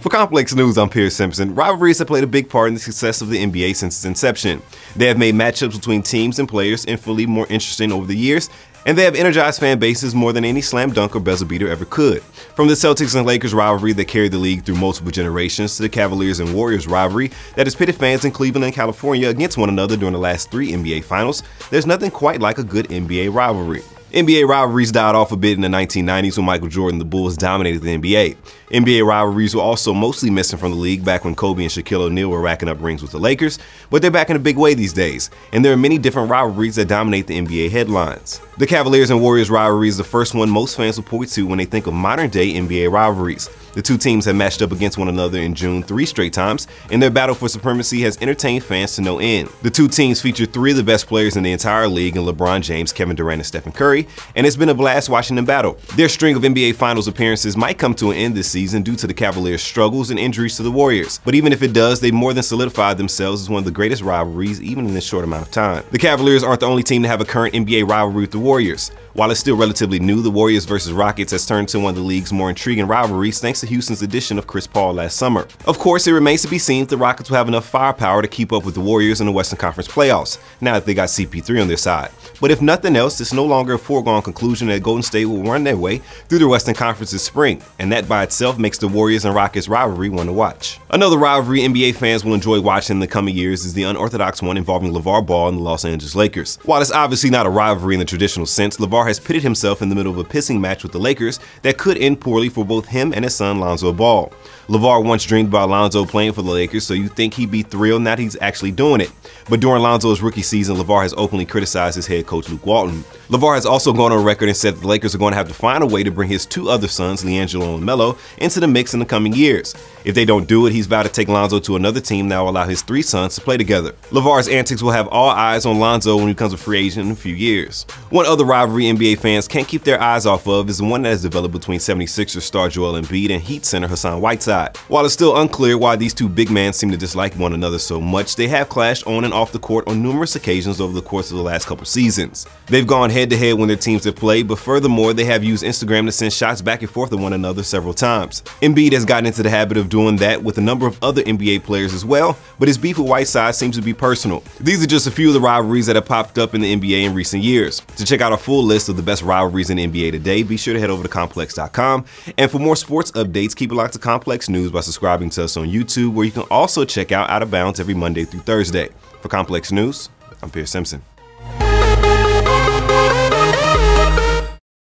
For Complex News, I'm Pierce Simpson. Rivalries have played a big part in the success of the NBA since its inception. They have made matchups between teams and players infinitely more interesting over the years, and they have energized fan bases more than any slam dunk or buzzer beater ever could. From the Celtics and Lakers rivalry that carried the league through multiple generations to the Cavaliers and Warriors rivalry that has pitted fans in Cleveland and California against one another during the last 3 NBA finals, there's nothing quite like a good NBA rivalry. NBA rivalries died off a bit in the 1990s when Michael Jordan and the Bulls dominated the NBA. NBA rivalries were also mostly missing from the league back when Kobe and Shaquille O'Neal were racking up rings with the Lakers, but they're back in a big way these days, and there are many different rivalries that dominate the NBA headlines. The Cavaliers and Warriors rivalry is the first one most fans will point to when they think of modern-day NBA rivalries. The two teams have matched up against one another in June 3 straight times, and their battle for supremacy has entertained fans to no end. The two teams feature 3 of the best players in the entire league in LeBron James, Kevin Durant, and Stephen Curry, and it's been a blast watching them battle. Their string of NBA Finals appearances might come to an end this season due to the Cavaliers' struggles and injuries to the Warriors, but even if it does, they've more than solidified themselves as one of the greatest rivalries even in this short amount of time. The Cavaliers aren't the only team to have a current NBA rivalry with the Warriors. While it's still relatively new, the Warriors vs. Rockets has turned to one of the league's more intriguing rivalries thanks to Houston's addition of Chris Paul last summer. Of course, it remains to be seen if the Rockets will have enough firepower to keep up with the Warriors in the Western Conference playoffs, now that they got CP3 on their side. But if nothing else, it's no longer a foregone conclusion that Golden State will run their way through the Western Conference this spring, and that by itself makes the Warriors and Rockets rivalry one to watch. Another rivalry NBA fans will enjoy watching in the coming years is the unorthodox one involving LaVar Ball and the Los Angeles Lakers. While it's obviously not a rivalry in the traditional sense, LaVar has pitted himself in the middle of a pissing match with the Lakers that could end poorly for both him and his son Lonzo Ball. LaVar once dreamed about Lonzo playing for the Lakers, so you'd think he'd be thrilled now that he's actually doing it. But during Lonzo's rookie season, LaVar has openly criticized his head coach Luke Walton. LaVar has also gone on record and said that the Lakers are going to have to find a way to bring his 2 other sons, LiAngelo and Melo, into the mix in the coming years. If they don't do it, he's vowed to take Lonzo to another team that will allow his 3 sons to play together. LaVar's antics will have all eyes on Lonzo when he becomes a free agent in a few years. One other rivalry NBA fans can't keep their eyes off of is the one that has developed between 76ers star Joel Embiid and Heat center Hassan Whiteside. While it's still unclear why these 2 big men seem to dislike one another so much, they have clashed on and off the court on numerous occasions over the course of the last couple seasons. They've gone head-to-head when their teams have played, but furthermore, they have used Instagram to send shots back and forth at one another several times. Embiid has gotten into the habit of doing that with a number of other NBA players as well, but his beef with Whiteside seems to be personal. These are just a few of the rivalries that have popped up in the NBA in recent years. To check out a full list of the best rivalries in the NBA today, be sure to head over to complex.com. And for more sports updates, keep it locked to Complex News by subscribing to us on YouTube, where you can also check out Out of Bounds every Monday through Thursday. For Complex News, I'm Pierce Simpson.